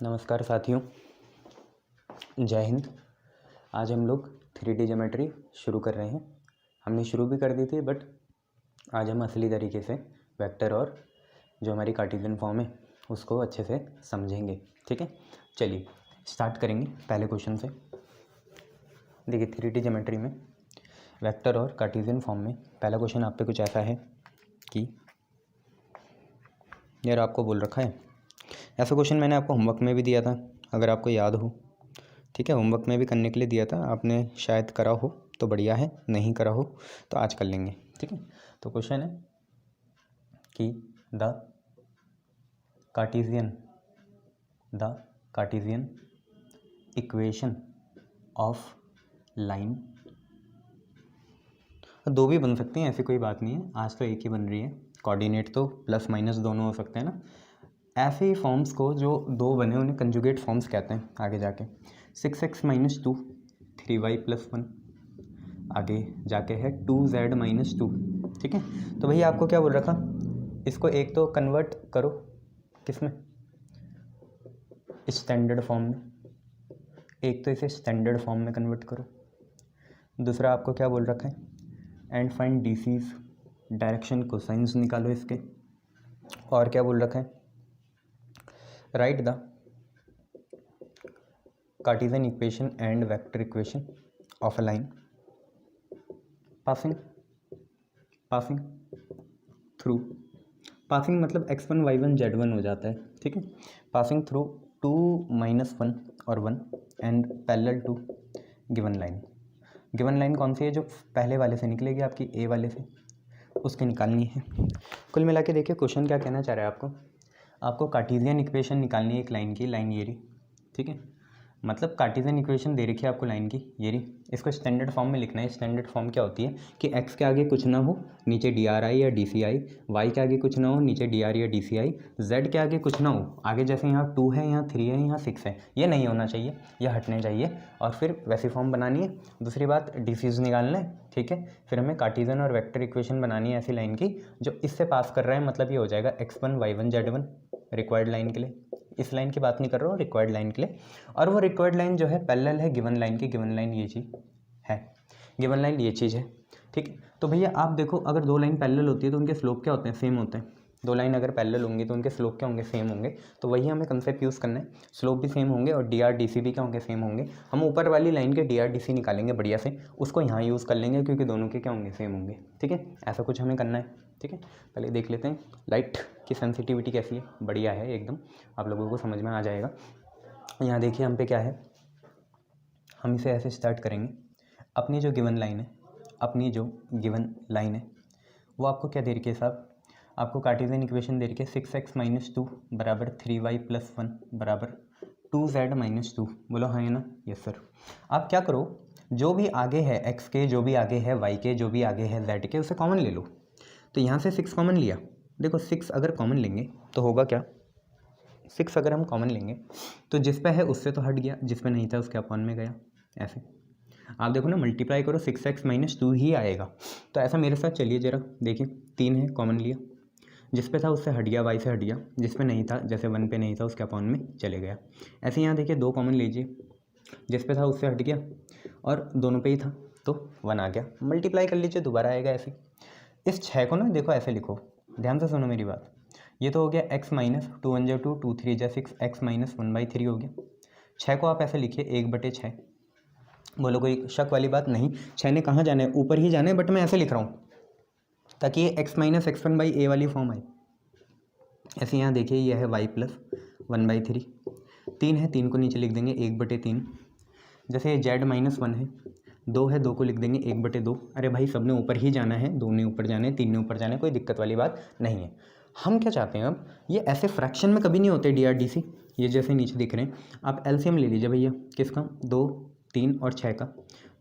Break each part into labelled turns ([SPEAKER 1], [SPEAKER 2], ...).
[SPEAKER 1] नमस्कार साथियों, जय हिंद। आज हम लोग 3D ज्योमेट्री शुरू कर रहे हैं। हमने शुरू भी कर दी थी, बट आज हम असली तरीके से वेक्टर और जो हमारी कार्टेशियन फॉर्म है उसको अच्छे से समझेंगे। ठीक है, चलिए स्टार्ट करेंगे पहले क्वेश्चन से। देखिए 3D ज्योमेट्री में वेक्टर और कार्टेशियन फॉर्म में पहला क्वेश्चन आप पे कुछ ऐसा है कि यार आपको बोल रखा है, ऐसा क्वेश्चन मैंने आपको होमवर्क में भी दिया था, अगर आपको याद हो। ठीक है, होमवर्क में भी करने के लिए दिया था, आपने शायद करा हो तो बढ़िया है, नहीं करा हो तो आज कर लेंगे। ठीक है, तो क्वेश्चन है कि the Cartesian equation of line, दो भी बन सकती हैं, ऐसी कोई बात नहीं है। आज तो एक ही बन रही है, कोऑर्डिनेट तो प्लस माइनस दोनों हो सकते हैं ना। ऐसे ही फॉर्म्स को जो दो बने उन्हें कंजुगेट फॉर्म्स कहते हैं। आगे जाके 6x - 2 3y + 1, आगे जाके है 2z - 2। ठीक है, तो भैया आपको क्या बोल रखा, इसको एक तो कन्वर्ट करो किसमें, स्टैंडर्ड फॉर्म में, एक तो इसे स्टैंडर्ड फॉर्म में कन्वर्ट करो। दूसरा आपको क्या बोल रखा है, and find DCs, direction cosines निकालो इसके। और क्या बोल रखा है, right the Cartesian equation and vector equation of a line passing through, passing मतलब x1 y1 z1 हो जाता है। ठीक है, पासिंग थ्रू 2 - 1 और 1 and parallel to given line. Given line कौन सी है, जो पहले वाले से निकलेगी आपकी ए वाले से, उसकी निकालनी है। कुल मिला के देखिए क्वेश्चन क्या कहना चाह रहा है आपको कार्टेशियन इक्वेशन निकालनी है एक लाइन की, लाइन ये रही। ठीक है, मतलब कार्टेशियन इक्वेशन दे रखी है आपको लाइन की ये रही, इसको स्टैंडर्ड फॉर्म में लिखना है। स्टैंडर्ड फॉर्म क्या होती है कि x के आगे कुछ ना हो, नीचे DRI या DCI, y के आगे कुछ ना हो, नीचे DR या DCI, z के आगे कुछ ना हो, आगे जैसे यहाँ 2 है, यहाँ 3 है, यहाँ 6 है, ये नहीं होना चाहिए, ये हटने चाहिए, और फिर वैसी फॉर्म बनानी है। दूसरी बात डीसीज निकालना है। ठीक है, फिर हमें कार्टेशियन और वेक्टर इक्वेशन बनानी है ऐसी लाइन की जो इससे पास कर रहा है, मतलब ये हो जाएगा x1 y1 z1 required line के लिए। इस लाइन की बात नहीं कर रहा हूँ, रिक्वायर्ड लाइन के लिए। और वो रिक्वायर्ड लाइन जो है पैरेलल है गिवन लाइन की, गिवन लाइन ये चीज़ है, गिवन लाइन ये चीज़ है। ठीक है, तो भैया आप देखो, अगर दो लाइन पैरेलल होती है तो उनके स्लोप क्या होते हैं, सेम होते हैं। दो लाइन अगर पैरेलल होंगी तो उनके स्लोप क्या होंगे, सेम होंगे। तो वही हमें कंसेप्ट यूज़ करना है, स्लोप भी सेम होंगे और DR DC भी क्या होंगे, सेम होंगे। हम ऊपर वाली लाइन के DR DC निकालेंगे बढ़िया से, उसको यहाँ यूज़ कर लेंगे क्योंकि दोनों के क्या होंगे, सेम होंगे। ठीक है, ऐसा कुछ हमें करना है। ठीक है, पहले देख लेते हैं लाइट की सेंसिटिविटी कैसी है, बढ़िया है एकदम, आप लोगों को समझ में आ जाएगा। यहाँ देखिए हम पे क्या है, हम इसे ऐसे स्टार्ट करेंगे। अपनी जो गिवन लाइन है वो आपको क्या दे रखी है साहब, आपको कार्टेशियन इक्वेशन दे रखी है 6x - 2 = 3y + 1 = 2z - 2। बोलो हाँ है ना, यस सर। आप क्या करो, जो भी आगे है x के, जो भी आगे है y के, जो भी आगे है z के, उसे कॉमन ले लो। तो यहाँ से 6 कॉमन लिया, देखो 6 अगर कॉमन लेंगे तो होगा क्या, 6 अगर हम कॉमन लेंगे तो जिस पे है उससे तो हट गया, जिस पे नहीं था उसके अपॉन में गया। ऐसे आप देखो ना, मल्टीप्लाई करो 6x - 2 ही आएगा। तो ऐसा मेरे साथ चलिए जरा देखिए, 3 है कॉमन लिया, जिस पे था उससे हट गया, y से हट गया, जिस पे नहीं था, जैसे 1 पे नहीं था उसके अपॉन में चले गया। ऐसे यहाँ देखिए 2 कॉमन लीजिए, जिस पे था उससे हट गया और दोनों पे ही था तो 1 आ गया, मल्टीप्लाई कर लीजिए, दोबारा आएगा ऐसे। इस 6 को ना देखो ऐसे लिखो, ध्यान से सुनो मेरी बात। ये तो हो गया x - 2 × 2 2 3 × 6 x - 1/3 हो गया। 6 को आप ऐसे लिखिए 1/6। बोलो कोई शक वाली बात नहीं, 6 ने कहाँ जाना है, ऊपर ही जाना है, बट मैं ऐसे लिख रहा हूँ ताकि ये x - x1/a वाली फॉर्म आए। ऐसे यहाँ देखिए ये है y + 1/3, 3 है, 3 को नीचे लिख देंगे 1/3। जैसे ये z - 1 है, 2 है, 2 को लिख देंगे 1/2। अरे भाई सब ने ऊपर ही जाना है, 2 ने ऊपर जाना है, 3 ने ऊपर जाना है, कोई दिक्कत वाली बात नहीं है। हम क्या चाहते हैं अब, ये ऐसे फ्रैक्शन में कभी नहीं होते DR DC, ये जैसे नीचे दिख रहे हैं। आप एलसीएम ले लीजिए भैया, किसका, 2 3 और 6 का।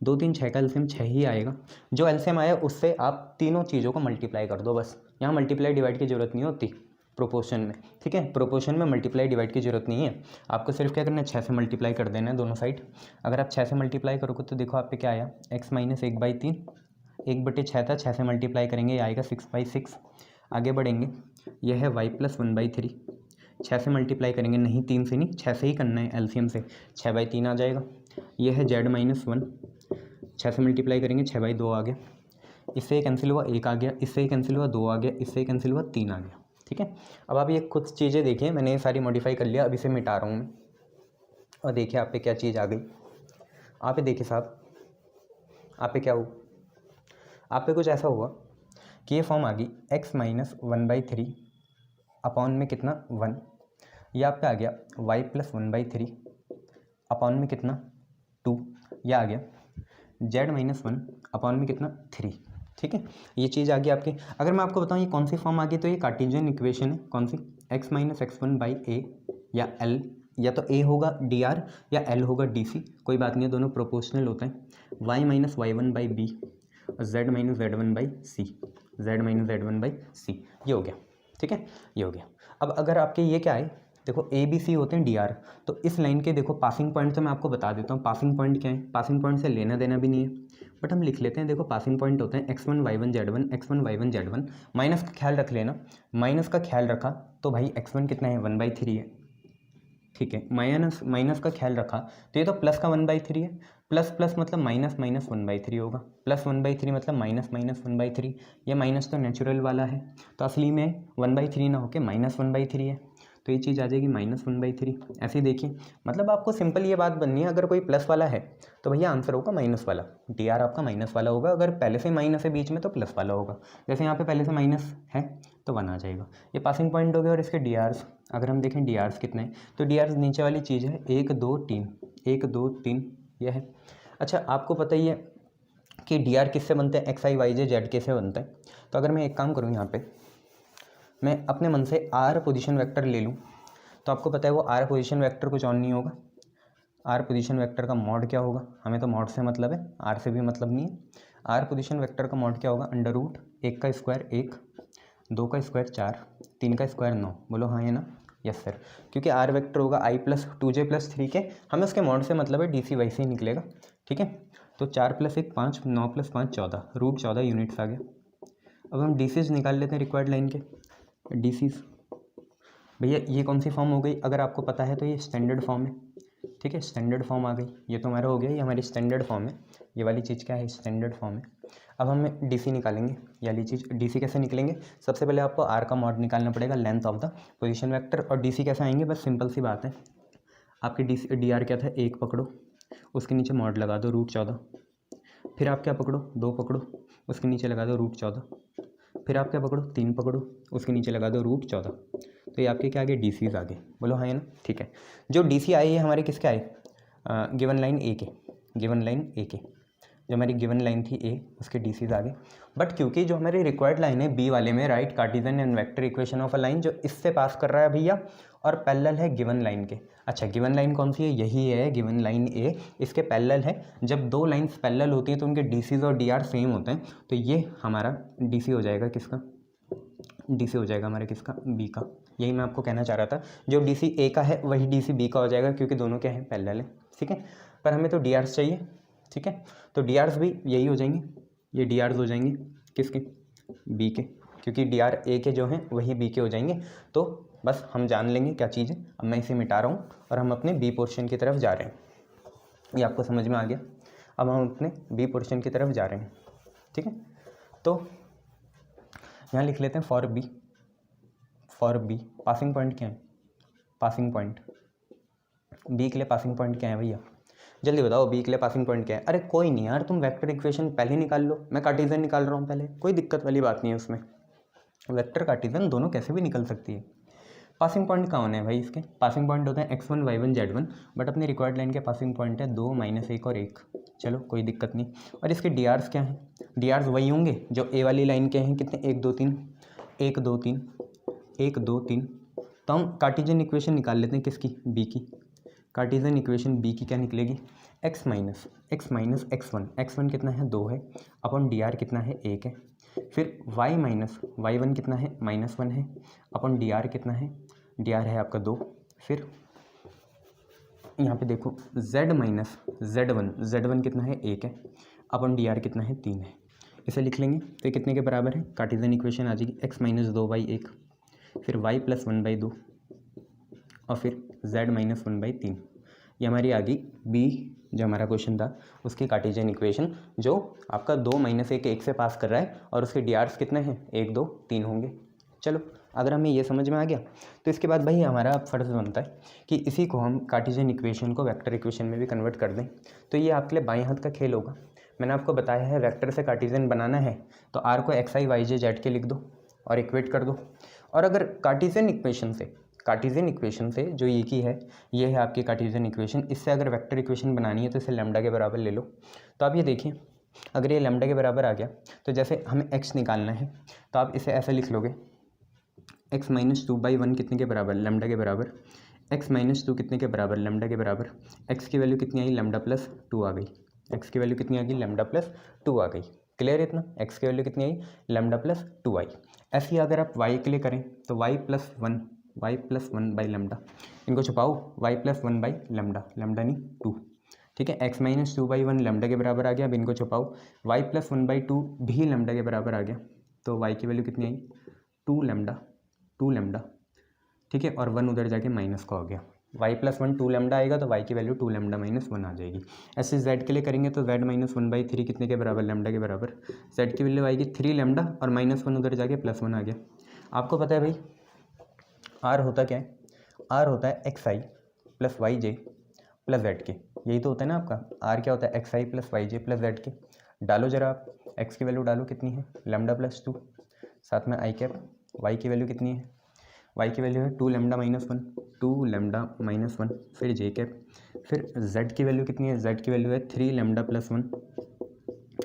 [SPEAKER 1] 2 3 6 का एलसीएम 6 ही आएगा। जो एलसीएम आया उससे आप तीनों चीज़ों को मल्टीप्लाई कर दो बस, यहाँ मल्टीप्लाई डिवाइड की ज़रूरत नहीं होती प्रोपोर्शन में। ठीक है, प्रोपोर्शन में मल्टीप्लाई डिवाइड की जरूरत नहीं है, आपको सिर्फ क्या करना है, 6 से मल्टीप्लाई कर देना है दोनों साइड। अगर आप 6 से मल्टीप्लाई करोगे तो देखो आप पे क्या आया, x - 1/3, 1/6 था, 6 से मल्टीप्लाई करेंगे ये आएगा 6/6। आगे बढ़ेंगे, यह है y + 1/3, 6 से मल्टीप्लाई करेंगे, नहीं 3 से नहीं 6 से ही करना है, एलसीएम से 6/3 आ जाएगा। ये है z-1, 6 से मल्टीप्लाई करेंगे 6/2 आ गया, इससे कैंसिल हुआ 1 आ गया, इससे कैंसिल हुआ 2 आ गया, इससे कैंसिल हुआ 3 आ गया। ठीक है, अब आप ये कुछ चीज़ें देखिए, मैंने ये सारी मॉडिफाई कर लिया, अब इसे मिटा रहा हूँ मैं। और देखिए आप पे क्या चीज़ आ गई, आप पे देखिए साहब, आप पे क्या हुआ, आप पे कुछ ऐसा हुआ कि ये फॉर्म आ गई x - 1/3 अपॉन में कितना 1, ये आप पे आ गया y + 1/3 अपॉन में कितना 2, यह आ गया z-1 अपॉन में कितना 3। ठीक है, ये चीज़ आ गई आपकी। अगर मैं आपको बताऊँ ये कौन सी फॉर्म आ गई, तो ये कार्टेशियन इक्वेशन है। कौन सी, x - x1/a या l, या तो a होगा dr या l होगा dc, कोई बात नहीं है, दोनों प्रोपोर्शनल होते हैं। y - y1/b और z - z1/c, z - z1/c, ये हो गया। ठीक है, ये हो गया। अब अगर आपके ये क्या है, देखो a b c होते हैं dr, तो इस लाइन के देखो पासिंग पॉइंट तो मैं आपको बता देता हूँ। पासिंग पॉइंट क्या है, पासिंग पॉइंट से लेना देना भी नहीं है, बट हम लिख लेते हैं। देखो पासिंग पॉइंट होते हैं x1 y1 z1, x1 y1 z1, minus का ख्याल रख लेना, माइनस का ख्याल रखा तो भाई x1 कितना है 1/3 है। ठीक है, माइनस का ख्याल रखा तो ये तो प्लस का 1/3 है, प्लस प्लस मतलब माइनस माइनस 1/3 होगा, प्लस 1/3 मतलब माइनस माइनस 1/3, ये माइनस तो नेचुरल वाला है, तो असली में 1/3 ना होके -1/3 है, तो ये चीज़ आ जाएगी -1/3। ऐसे ही देखिए, मतलब आपको सिंपल ये बात बननी है, अगर कोई प्लस वाला है तो भैया आंसर होगा माइनस वाला, dr आपका माइनस वाला होगा, अगर पहले से माइनस है बीच में तो प्लस वाला होगा। जैसे यहाँ पे पहले से माइनस है तो 1 आ जाएगा। ये पासिंग पॉइंट हो गया। और इसके drs अगर हम देखें drs कितने हैं, तो drs नीचे वाली चीज़ है 1 2 3, 1 2 3 यह है। अच्छा, आपको पता ही है कि dr किससे बनते हैं, xi yj z के से बनते हैं। तो अगर मैं एक काम करूँ, यहाँ पे मैं अपने मन से r पोजीशन वेक्टर ले लूँ, तो आपको पता है वो r पोजीशन वेक्टर कुछ और नहीं होगा, r पोजीशन वेक्टर का मॉड क्या होगा, हमें तो मॉड से मतलब है, r से भी मतलब नहीं है। r पोजीशन वेक्टर का मॉड क्या होगा, √1 का स्क्वायर 1, 2 का स्क्वायर 4, 3 का स्क्वायर 9। बोलो हाँ है ना, यस सर, क्योंकि r वेक्टर होगा i + 2j + 3 के, हमें उसके मॉड से मतलब है, dc वैसे ही निकलेगा। ठीक है, तो 4 + 1 5, 9 + 5 14, √14 यूनिट्स आ गया। अब हम डीसीज निकाल लेते हैं रिक्वायर्ड लाइन के, डीसीज भैया ये कौन सी फॉर्म हो गई, अगर आपको पता है तो ये स्टैंडर्ड फॉर्म है। ठीक है, स्टैंडर्ड फॉर्म आ गई, ये तो हमारा हो गया, ये हमारी स्टैंडर्ड फॉर्म है, ये वाली चीज़ क्या है, स्टैंडर्ड फॉर्म है। अब हम डीसी निकालेंगे, ये वाली चीज़ डीसी कैसे निकलेंगे, सबसे पहले आपको आर का मॉड निकालना पड़ेगा, length of the position vector, और डीसी कैसे आएंगे, बस सिंपल सी बात है, आपकी डी आर क्या था, 1 पकड़ो, उसके नीचे मॉड लगा दो √14, फिर आप क्या पकड़ो, 2 पकड़ो, उसके नीचे लगा दो √14, फिर आप क्या पकड़ो, 3 पकड़ो, उसके नीचे लगा दो √14, तो ये आपके क्या आ गए, डीसीज आ गए। बोलो हाँ है ना, ठीक है। जो डीसी आए ये हमारे किसके आए, गिवन लाइन ए के, गिवन लाइन ए के, जो हमारी गिवन लाइन थी ए, उसके डीसीज आ गए। बट क्योंकि जो हमारी रिक्वायर्ड लाइन है बी वाले में, right Cartesian and vector equation of a line, जो इससे पास कर रहा है भैया, और पैरेलल है गिवन लाइन के। अच्छा, गिवन लाइन कौन सी है, यही है गिवन लाइन ए, इसके पैरेलल है। जब दो लाइंस पैरेलल होती हैं तो उनके डीसीज और डीआर सेम होते हैं, तो ये हमारा डीसी हो जाएगा किसका, डीसी हो जाएगा हमारे किसका, बी का। यही मैं आपको कहना चाह रहा था, जो डीसी ए का है वही डीसी बी का हो जाएगा, क्योंकि दोनों क्या हैं, पैरेलल है। ठीक है, पर हमें तो डीआर्स चाहिए। ठीक है, तो डीआर्स भी यही हो जाएंगे, ये डीआर्स हो जाएंगे किसके, बी के, क्योंकि डीआर ए के जो हैं वही बी के हो जाएंगे। तो बस हम जान लेंगे क्या चीज़ है। अब मैं इसे मिटा रहा हूँ और हम अपने बी पोर्शन की तरफ जा रहे हैं, ये आपको समझ में आ गया। अब हम अपने बी पोर्शन की तरफ जा रहे हैं। ठीक है, तो यहाँ लिख लेते हैं for b, for b passing point क्या है, पासिंग पॉइंट बी के लिए पासिंग पॉइंट क्या है भैया, जल्दी बताओ, बी के लिए पासिंग पॉइंट क्या है। अरे कोई नहीं यार, तुम वेक्टर इक्वेशन पहले निकाल लो, मैं कार्टेशियन निकाल रहा हूँ पहले, कोई दिक्कत वाली बात नहीं है उसमें, वेक्टर कार्टेशियन दोनों कैसे भी निकल सकती है। पासिंग पॉइंट कौन है भाई, इसके पासिंग पॉइंट होते हैं x1 y1 z1, बट अपनी रिक्वायर्ड लाइन के पासिंग पॉइंट है 2 -1 और 1, चलो कोई दिक्कत नहीं। और इसके डीआर्स क्या हैं, डीआर्स वही होंगे जो ए वाली लाइन के हैं, कितने, 1 2 3, 1 2 3, 1 2 3। तो हम कार्टेशियन इक्वेशन निकाल लेते हैं किसकी, बी की। कार्टेशियन इक्वेशन बी की क्या निकलेगी, x - x1, x1 कितना है, 2 है, अपन डी आर कितना है, 1 है, फिर y - y1 कितना है, -1 है, अपन डी आर कितना है, डी आर है आपका 2, फिर यहाँ पे देखो z - z1 कितना है, 1 है, अपन डी आर कितना है, 3 है। इसे लिख लेंगे तो ये कितने के बराबर है, कार्टेशियन इक्वेशन आ जाएगी x - 2/1, फिर y + 1/2, और फिर z माइनस 1/3। ये हमारी आ गई बी, जो हमारा क्वेश्चन था उसकी कार्टेशियन इक्वेशन, जो आपका 2 - 1 1 से पास कर रहा है और उसके डी कितने हैं, 1 2 3 होंगे। चलो अगर हमें ये समझ में आ गया तो इसके बाद भाई हमारा फ़र्ज़ बनता है कि इसी को हम कार्टेशियन इक्वेशन को वेक्टर इक्वेशन में भी कन्वर्ट कर दें। तो ये आपके लिए बाएं हाथ का खेल होगा। मैंने आपको बताया है वेक्टर से कार्टेशियन बनाना है तो आर को एक्स आई वाई जे जेड के लिख दो और इक्वेट कर दो। और अगर कार्टेशियन इक्वेशन से जो ये की है, ये है आपकी कार्टेशियन इक्वेशन, इससे अगर वेक्टर इक्वेशन बनानी है तो इसे लैम्डा के बराबर ले लो। तो आप ये देखिए, अगर ये लैम्डा के बराबर आ गया तो जैसे हमें x निकालना है तो आप इसे ऐसे लिख लोगे, x माइनस 2/1 कितने के बराबर, लैम्डा के बराबर। x माइनस 2 कितने के बराबर, लैम्डा के बराबर। x की वैल्यू कितनी आई, लैम्डा प्लस 2 आ गई। x की वैल्यू कितनी आ गई, लैम्डा प्लस 2 आ गई। क्लियर है इतना, x की वैल्यू कितनी आई, लैम्डा प्लस 2 आई। ऐसे ही अगर आप y के लिए करें तो y प्लस 1 बाई लैम्डा, इनको छुपाओ, y plus 1 by lambda, lambda नहीं 2, ठीक है। x माइनस 2/1 लैम्डा के बराबर आ गया। अब इनको छुपाओ, y प्लस 1/2 भी लैम्डा के बराबर आ गया। तो y की वैल्यू कितनी आई, 2 लैम्डा, ठीक है। और 1 उधर जाके माइनस का हो गया, y प्लस 1 2 लैम्डा आएगा तो y की वैल्यू 2 लैम्डा माइनस 1 आ जाएगी। ऐसे z के लिए करेंगे तो z माइनस 1/3 कितने के बराबर, लैम्डा के बराबर। z की वैल्यू आएगी 3 लैम्डा और माइनस 1 उधर जाके प्लस 1 आ गया। आपको पता है भाई r होता क्या है, r होता है एक्स आई प्लस वाई जे प्लस जेड के, यही तो होता है ना आपका। r क्या होता है, एक्स आई प्लस वाई जे प्लस जेड के। डालो जरा आप, x की वैल्यू डालो कितनी है, लैम्डा प्लस 2, साथ में आई कैप। y की वैल्यू कितनी है, y की वैल्यू है 2 लैम्डा माइनस 1, 2 लैम्डा माइनस 1, फिर जे कैप। फिर z की वैल्यू कितनी है, z की वैल्यू है 3 लैम्डा प्लस 1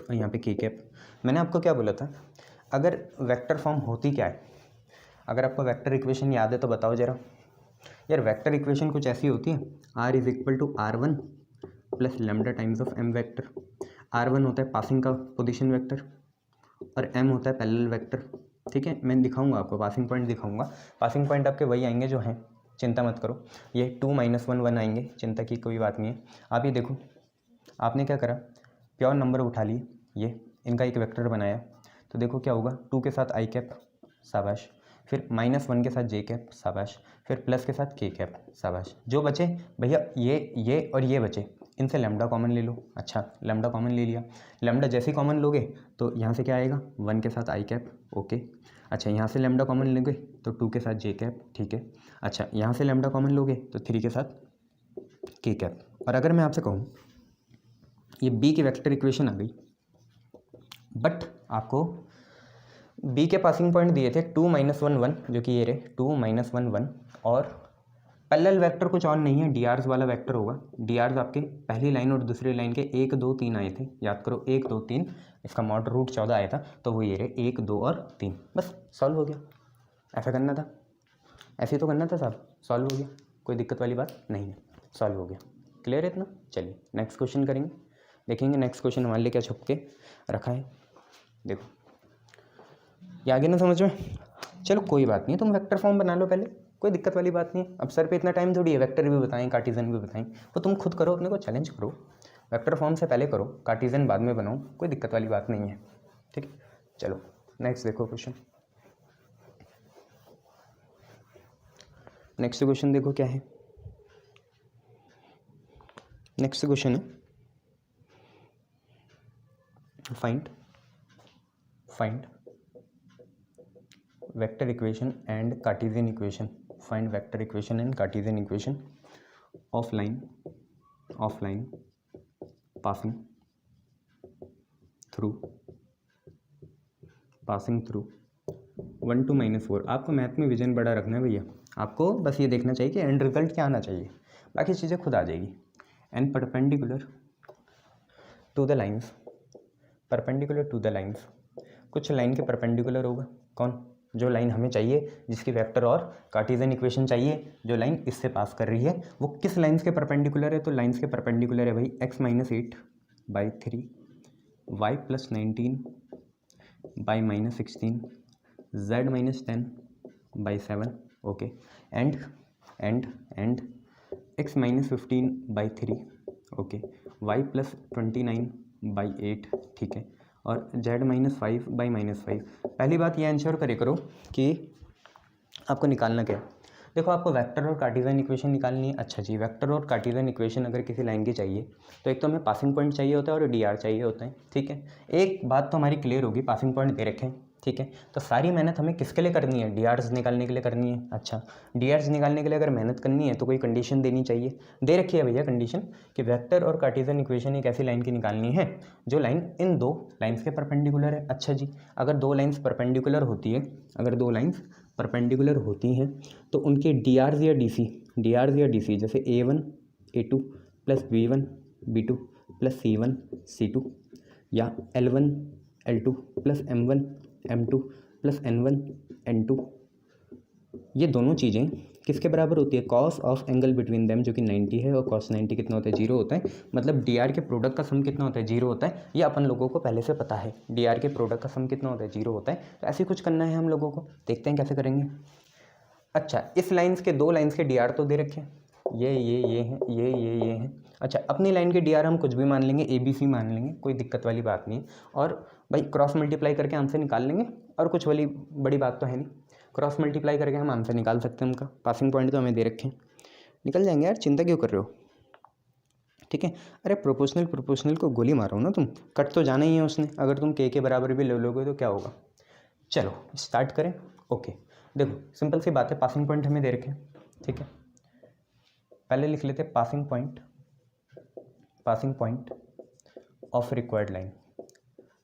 [SPEAKER 1] और यहाँ पे के कैप। मैंने आपको क्या बोला था, अगर वेक्टर फॉर्म होती क्या है, अगर आपको वेक्टर इक्वेशन याद है तो बताओ ज़रा। यार वेक्टर इक्वेशन कुछ ऐसी होती है, r is equal to r1 plus lambda times of m vector. r1 होता है पासिंग का पोजीशन वेक्टर और m होता है पैरेलल वेक्टर, ठीक है। मैं दिखाऊंगा आपको, पासिंग पॉइंट दिखाऊंगा। पासिंग पॉइंट आपके वही आएंगे जो हैं, चिंता मत करो। ये 2 - 1 1 आएंगे, चिंता की कोई बात नहीं है। आप ये देखो, आपने क्या करा, प्योर नंबर उठा लिए, ये इनका एक वेक्टर बनाया, तो देखो क्या होगा, 2 के साथ आई कैप, शाबाश। फिर -1 के साथ जे कैप, शाबाश। फिर प्लस के साथ के कैप, शाबाश। जो बचे भैया ये और ये बचे, इनसे लैम्डा कॉमन ले लो। अच्छा लैम्डा कॉमन ले लिया, लैम्डा जैसे ही कॉमन लोगे तो यहाँ से क्या आएगा, 1 के साथ आई कैप, ओके। अच्छा यहाँ से लैम्डा कॉमन लोगे तो 2 के साथ जे कैप, ठीक है। अच्छा यहाँ से लैम्डा कॉमन लोगे तो 3 के साथ के कैप। और अगर मैं आपसे कहूँ ये बी की वेक्टर इक्वेशन आ गई, बट आपको बी के पासिंग पॉइंट दिए थे 2 - 1 1, जो कि ये रहे 2 - 1 1, और पैरेलल वेक्टर कुछ और नहीं है, डी वाला वेक्टर होगा। डी आपके पहली लाइन और दूसरी लाइन के 1 2 3 आए थे, याद करो 1 2 3, इसका मॉड रूट 14 आया था, तो वो ये रहे 1 2 और 3, बस सॉल्व हो गया। ऐसा करना था, ऐसे ही तो करना था साहब, सॉल्व हो गया, कोई दिक्कत वाली बात नहीं है, सॉल्व हो गया। क्लियर है इतना। चलिए नेक्स्ट क्वेश्चन करेंगे, देखेंगे नेक्स्ट क्वेश्चन हमारे लिए क्या छुप के रखा है। देखो ये आगे ना समझ में, चलो कोई बात नहीं, तुम वेक्टर फॉर्म बना लो पहले, कोई दिक्कत वाली बात नहीं है। अब सर पे इतना टाइम थोड़ी है, वेक्टर भी बताएं कार्टेशियन भी बताएं, वो तुम खुद करो, अपने को चैलेंज करो। वेक्टर फॉर्म से पहले करो, कार्टेशियन बाद में बनाओ, कोई दिक्कत वाली बात नहीं है, ठीक है। चलो नेक्स्ट देखो क्वेश्चन, नेक्स्ट क्वेश्चन देखो क्या है। नेक्स्ट क्वेश्चन है find vector equation and Cartesian equation, find vector equation and Cartesian equation of line passing through 1 to -4। आपको मैथ में विजन बड़ा रखना है भैया, आपको बस ये देखना चाहिए कि एंड रिजल्ट क्या आना चाहिए, बाकी चीज़ें खुद आ जाएगी। And perpendicular to the lines, कुछ लाइन के परपेंडिकुलर होगा। कौन, जो लाइन हमें चाहिए, जिसकी वेक्टर और कार्टेशियन इक्वेशन चाहिए, जो लाइन इससे पास कर रही है, वो किस लाइन्स के परपेंडिकुलर है, तो लाइन्स के परपेंडिकुलर है भाई x - 8/3, y + 19/-16, z - 10/7, okay. And x - 15/3, okay, y + 29/8, ठीक है, और z - 5/-5। पहली बात ये आंसर करे करो कि आपको निकालना क्या है। देखो आपको वेक्टर और कार्टेशियन इक्वेशन निकालनी है। अच्छा जी, वेक्टर और कार्टेशियन इक्वेशन अगर किसी लाइन की चाहिए तो एक तो हमें पासिंग पॉइंट चाहिए होता है और डी आर चाहिए होता है, ठीक है। एक बात तो हमारी क्लियर होगी, पासिंग पॉइंट दे रखे हैं, ठीक है। तो सारी मेहनत हमें किसके लिए करनी है? डी आर्स निकालने के लिए करनी है। अच्छा, डी आर्स निकालने के लिए अगर मेहनत करनी है तो कोई कंडीशन देनी चाहिए। दे रखी है भैया कंडीशन कि वेक्टर और कार्टेशियन इक्वेशन एक ऐसी लाइन की निकालनी है जो लाइन इन दो लाइन्स के परपेंडिकुलर है। अच्छा जी, अगर दो लाइन्स परपेंडिकुलर होती है, अगर दो लाइन्स परपेंडिकुलर होती हैं तो उनके डी आर्स या डी सी जैसे A1 A2 plus B1 B2 plus C1 C2 या L1 L2 plus M1 M2 plus N1 N2, ये दोनों चीज़ें किसके बराबर होती है? Cos of angle between them जो कि 90 है, और कॉस 90 कितना होता है? 0 होता है। मतलब डी आर के प्रोडक्ट का सम कितना होता है? 0 होता है। ये अपन लोगों को पहले से पता है, डी आर के प्रोडक्ट का सम कितना होता है? 0 होता है। तो ऐसे कुछ करना है हम लोगों को, देखते हैं कैसे करेंगे। अच्छा, इस लाइन्स के दो लाइन्स के डी आर तो दे रखे हैं, ये हैं, ये हैं। अच्छा, अपनी लाइन के डी आर हम कुछ भी मान लेंगे, ABC मान लेंगे, कोई दिक्कत वाली बात नहीं है। और भाई क्रॉस मल्टीप्लाई करके आंसर निकाल लेंगे, और कुछ वाली बड़ी बात तो है नहीं, क्रॉस मल्टीप्लाई करके हम आंसर निकाल सकते हैं उनका। पासिंग पॉइंट तो हमें दे रखे हैं, निकल जाएंगे यार, चिंता क्यों कर रहे हो, ठीक है। अरे प्रोपोर्शनल को गोली मारो ना तुम, कट तो जाना ही है उसने। अगर तुम के बराबर भी ले लोगे तो क्या होगा? चलो स्टार्ट करें। ओके, देखो सिंपल सी बात है, पासिंग पॉइंट हमें दे रखे हैं, ठीक है। पहले लिख लेते passing point of required line,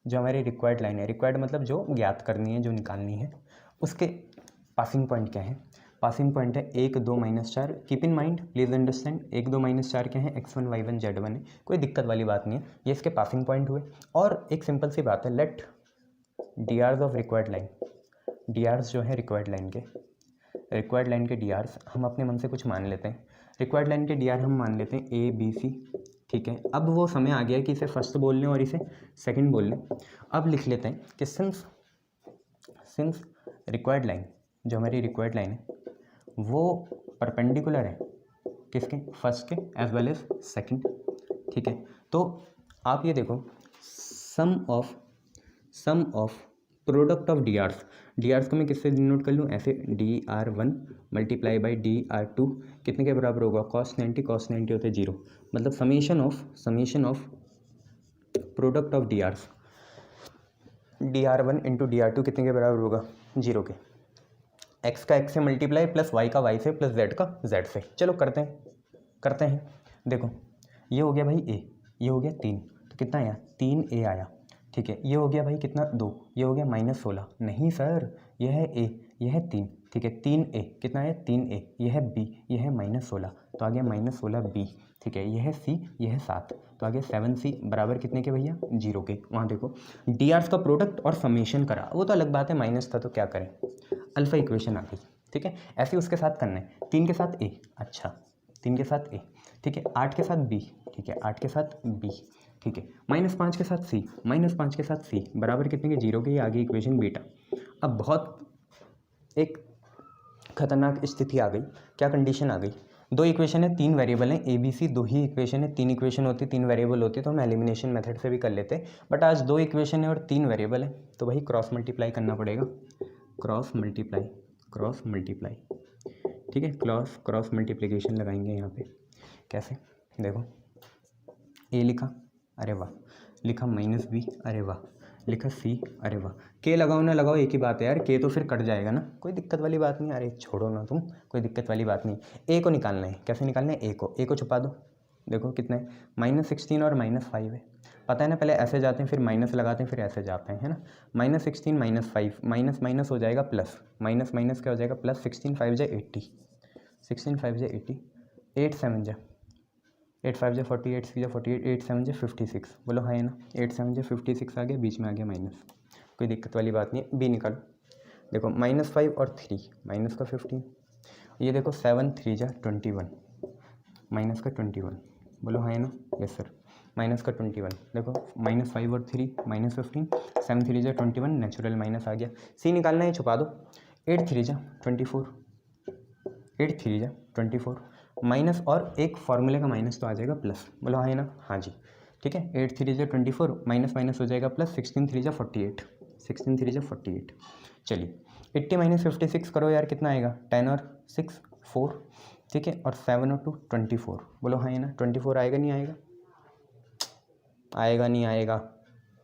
[SPEAKER 1] जो हमारी रिक्वायर्ड लाइन है, रिक्वायर्ड मतलब जो ज्ञात करनी है, जो निकालनी है, उसके पासिंग पॉइंट क्या है? पासिंग पॉइंट है 1 2 -4। Keep in mind, please understand, 1 2 -4 क्या है? x1 y1 z1 है, कोई दिक्कत वाली बात नहीं है, ये इसके पासिंग पॉइंट हुए। और एक सिंपल सी बात है, let d r's of required line, d r's जो है रिक्वायर्ड लाइन के डी आर्स हम अपने मन से कुछ मान लेते हैं। रिक्वायर्ड लाइन के डी आर हम मान लेते हैं ABC, ठीक है। अब वो समय आ गया कि इसे फर्स्ट बोल लें और इसे सेकंड बोल लें। अब लिख लेते हैं कि सिंस रिक्वायर्ड लाइन, जो हमारी रिक्वायर्ड लाइन है, वो परपेंडिकुलर है किसके? फर्स्ट के एज वेल एज सेकंड, ठीक है। तो आप ये देखो, sum of product of d r's को मैं किससे डिनोट कर लूँ? ऐसे DR1 मल्टीप्लाई बाई DR2 कितने के बराबर होगा? cos 90 होते 0। मतलब summation of product of DR1 into DR2 कितने के बराबर होगा? 0 के। x का x से मल्टीप्लाई प्लस y का y से प्लस z का z से। चलो करते हैं। देखो ये हो गया भाई a, ये हो गया 3, तो कितना आया? 3a आया, ठीक है। ये हो गया भाई कितना? 2, ये हो गया -16। नहीं सर, यह है a, यह है 3, ठीक है। 3a कितना है? 3a, यह है b, यह है -16, तो आ गया -16b, ठीक है। यह है c, यह है 7, तो आ गया 7c बराबर कितने के भैया? 0 के। वहाँ देखो डी आर्स का प्रोडक्ट और समेशन करा, वो तो अलग बात है, माइनस था तो क्या करें, अल्फा इक्वेशन आ गई, ठीक है। ऐसे उसके साथ करना है, 3 के साथ a, अच्छा 3 के साथ a, ठीक है। 8 के साथ b, ठीक है, 8 के साथ b, ठीक है। -5 के साथ c बराबर कितने के? 0 के। ये आगे इक्वेशन बीटा। अब बहुत एक खतरनाक स्थिति आ गई, क्या कंडीशन आ गई? दो इक्वेशन है, 3 वेरिएबल हैं, ABC 2 ही इक्वेशन है। 3 इक्वेशन होती, 3 वेरिएबल होती तो हम एलिमिनेशन मेथड से भी कर लेते, बट आज 2 इक्वेशन है और 3 वेरिएबल है, तो वही क्रॉस मल्टीप्लाई करना पड़ेगा। क्रॉस मल्टीप्लाई, ठीक है। क्रॉस मल्टीप्लिकेशन लगाएंगे यहाँ पे। कैसे? देखो a लिखा, अरे वाह, लिखा -b, अरे वाह, लिखा c, अरे वाह। k लगाओ ना लगाओ एक ही बात है यार, k तो फिर कट जाएगा ना, कोई दिक्कत वाली बात नहीं। अरे छोड़ो ना तुम, कोई दिक्कत वाली बात नहीं। a को निकालना है, कैसे निकालना है? a को छुपा दो, देखो कितना है? -16 और -5 है, पता है ना। पहले ऐसे जाते हैं, फिर माइनस लगाते हैं, फिर ऐसे जाते हैं, है ना। -16 -5 माइनस हो जाएगा प्लस, माइनस क्या हो जाएगा? प्लस। 16 5 जा 80, 16 5 जा 80, 8 7 जा 8 5 जा 48, 8 6 जा 48, 8 7 जा 56, बोलो हाँ है ना। 8 7 जा 56 आ गया, बीच में आ गया माइनस, कोई दिक्कत वाली बात नहीं है। बी निकालो, देखो -5 और 3, माइनस का 15, ये देखो 7 3 जा 21, माइनस का 21, बोलो हाँ है ना। यस सर, माइनस का 21, देखो -5 और 3 -15, 7 3 जा 21, नेचुरल माइनस आ गया। सी निकालना है, छुपा दो, 8 3 जा 24, 8 3 जा 24, माइनस और एक फार्मूले का माइनस तो आ जाएगा प्लस, बोलो हाँ है ना। हाँ जी, ठीक है। 8 3 जा 24, माइनस हो जाएगा प्लस, 16 3 जा 48, 16 3 जा 48। चलिए 80 - 56 करो यार, कितना आएगा? 10 और 6 4, ठीक है, और 7 और 2 24। बोलो हाँ, है ना, 24 आएगा नहीं आएगा? आएगा नहीं आएगा?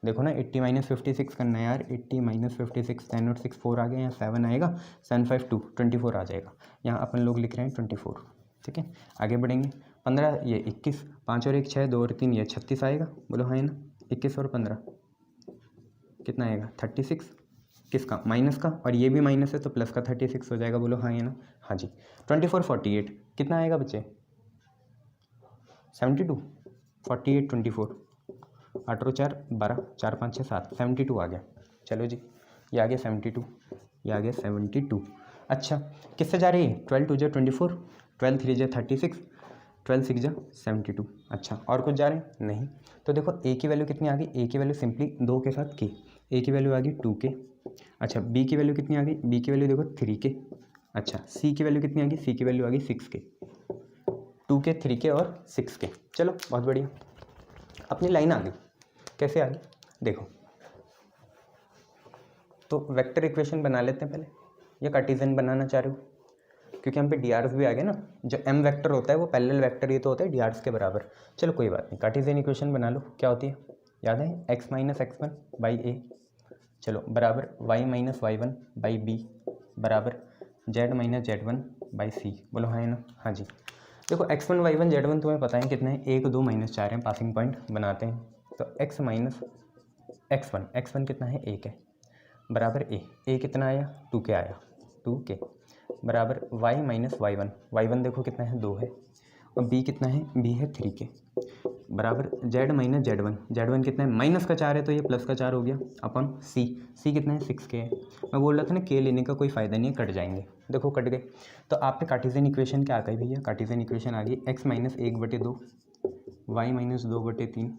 [SPEAKER 1] देखो ना, 80 माइनस 56 करना है यार, 80 माइनस 56, 10 और 6 4 आ गए, यहाँ 7 आएगा, 7 5 2 24 आ जाएगा। यहाँ अपन लोग लिख रहे हैं 24, ठीक है। आगे बढ़ेंगे, 15 ये 21, 5 और 1 6, 2 और 3 ये 36 आएगा। बोलो हाँ, है ना, 21 और 15 कितना आएगा? 36। किसका? माइनस का, और ये भी माइनस है तो प्लस का 36 हो जाएगा। बोलो हाँ, है ना, हाँ जी। 24 48 कितना आएगा बच्चे? 72, 48 24, 8 और 4 12, 4 5 6 7, 72 आ गया। चलो जी, ये आ गया 72, ये आ गया 72। अच्छा, किससे जा रही है? 12 2 जा 24, 12 3 जा 36, 12 6 जा 72। अच्छा, और कुछ जा रहे हैं? नहीं। तो देखो ए की वैल्यू कितनी आ गई? ए की वैल्यू सिंपली 2 के साथ के, ए की वैल्यू आ गई 2 के। अच्छा, बी की वैल्यू कितनी आ गई? बी की वैल्यू देखो 3 के। अच्छा, सी की वैल्यू कितनी आ गई? सी की वैल्यू आ गई 6 के। 2 के, 3 के और 6 के। चलो बहुत बढ़िया, अपनी लाइन आ गई। कैसे आ गई देखो, तो वेक्टर इक्वेशन बना लेते हैं पहले, या कार्टेशियन बनाना चाह रहे हो? क्योंकि हम पे डी आर्स भी आ गए ना, जो एम वेक्टर होता है वो पैरेलल वेक्टर ही तो होता है डी आर्स के बराबर। चलो कोई बात नहीं, कार्टेशियन इक्वेशन बना लो। क्या होती है? याद है? x माइनस x1 बाई ए, चलो, बराबर y minus y1 by b, बराबर z minus z1 by c. बोलो हाँ, है ना, हाँ जी। देखो x1 y1 z1 तुम्हें पता है कितने हैं? 1 2 माइनस 4 हैं, पासिंग पॉइंट बनाते हैं। तो x माइनस x1 कितना है? 1 है, बराबर ए कितना आया? 2 के आया, 2 के, बराबर y माइनस y1 देखो कितना है? 2 है, और b कितना है? b है 3 के, बराबर z माइनस z1 कितना है? माइनस का 4 है तो ये प्लस का 4 हो गया, अपन c कितना है? 6 के है। मैं बोल रहा था ना, के लेने का कोई फ़ायदा नहीं है, कट जाएंगे। देखो कट गए। तो आपने कार्टेशियन इक्वेशन क्या आ गई भैया? कार्टेशियन इक्वेशन आ गई x माइनस 1/2, y माइनस 2/3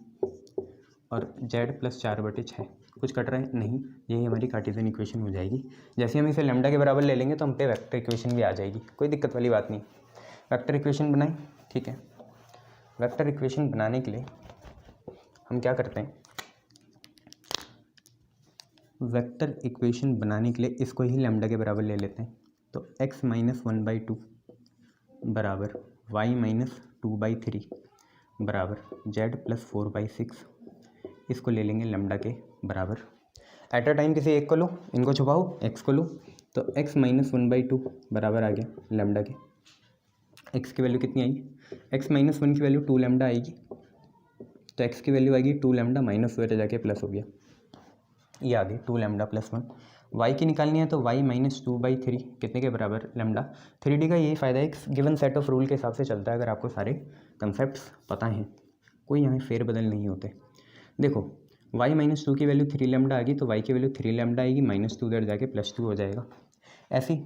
[SPEAKER 1] और z प्लस 4/6। कुछ कट रहा है? नहीं। यही हमारी कार्टेशियन इक्वेशन हो जाएगी। जैसे हम इसे लैम्डा के बराबर ले लेंगे तो हम पे वेक्टर इक्वेशन भी आ जाएगी, कोई दिक्कत वाली बात नहीं। वेक्टर इक्वेशन बनाएं, ठीक है। वेक्टर इक्वेशन बनाने के लिए हम क्या करते हैं? वेक्टर इक्वेशन बनाने के लिए इसको ही लैम्डा के बराबर ले लेते हैं। तो x माइनस 1/2 बराबर y माइनस 2/3 बराबर z प्लस 4/6, इसको ले लेंगे लैम्डा के बराबर। एट अ टाइम किसी एक को लो, इनको छुपाओ, x को लो, तो x माइनस 1/2 बराबर आ गया लैम्डा के। x की वैल्यू कितनी आई? x माइनस 1 की वैल्यू 2 लैम्डा आएगी, तो x की वैल्यू आएगी 2 लैम्डा माइनस 2 जाके प्लस हो गया, ये आ गई 2 लैम्डा प्लस 1। y की निकालनी है तो y माइनस 2/3 कितने के बराबर? लैम्डा। 3D का यही फ़ायदा है, गिवन सेट ऑफ रूल के हिसाब से चलता है, अगर आपको सारे कंसेप्ट्स पता हैं, कोई यहाँ फेरबदल नहीं होते। देखो y माइनस 2 की वैल्यू 3 लैम्डा आ गई, तो y की वैल्यू 3 लैम्डा आएगी, माइनस 2 उधर जाके प्लस 2 हो जाएगा। ऐसी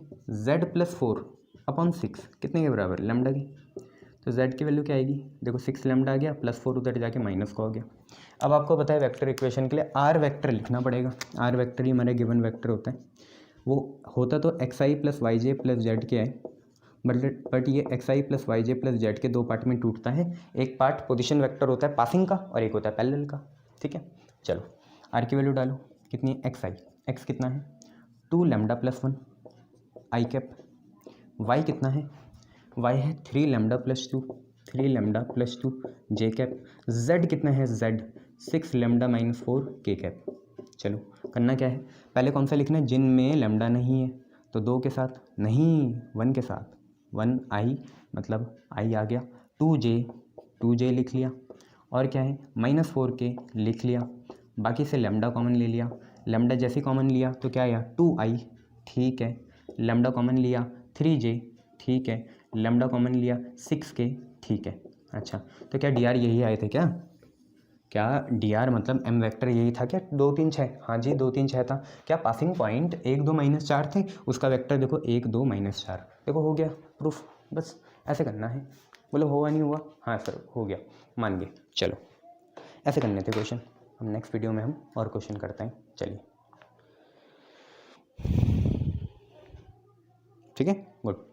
[SPEAKER 1] z प्लस 4/6 कितने के बराबर? लैम्डा के। तो z की वैल्यू क्या आएगी? देखो 6 लैम्डा आ गया, प्लस 4 उधर जाके माइनस का हो गया। अब आपको पता है वेक्टर इक्वेशन के लिए r वेक्टर लिखना पड़ेगा। r वेक्टर ही हमारे गिवन वेक्टर होता है। वो होता तो xi प्लस वाई जे प्लस जेड के है, बट ये xi प्लस वाई जे प्लस जेड के 2 पार्ट में टूटता है। एक पार्ट पोजीशन वेक्टर होता है पासिंग का, और एक होता है पैरेलल का, ठीक है। चलो r की वैल्यू डालो, कितनी है? xi, x कितना है? 2 लैम्डा प्लस 1 आई कैप। y कितना है? y है 3 लैम्डा प्लस 2, 3 लैम्डा प्लस 2 जे कैप। z कितना है? z 6 लैम्डा माइनस 4 के कैप। चलो करना क्या है? पहले कौन सा लिखना है? जिनमें लैम्डा नहीं है, तो 2 के साथ नहीं, 1 के साथ, 1 आई मतलब आई आ गया, 2j लिख लिया, और क्या है? माइनस 4k लिख लिया, बाकी से लैम्डा कॉमन ले लिया। लैम्डा जैसे कॉमन लिया तो क्या आया? 2i, ठीक है। लैम्डा कॉमन लिया 3j, ठीक है। लैम्डा कॉमन लिया 6k, ठीक है। अच्छा, तो क्या डी आर यही आए थे क्या? क्या डी आर मतलब एम वेक्टर यही था क्या? 2 3 6? हाँ जी, 2 3 6 था। क्या पासिंग पॉइंट 1 2 माइनस 4 थे? उसका वेक्टर देखो 1 2 माइनस 4, देखो हो गया प्रूफ। बस ऐसे करना है। बोलो हुआ नहीं हुआ? हाँ सर हो गया, मान गए। चलो ऐसे करने थे क्वेश्चन। हम नेक्स्ट वीडियो में हम और क्वेश्चन करते हैं। चलिए ठीक है, गुड।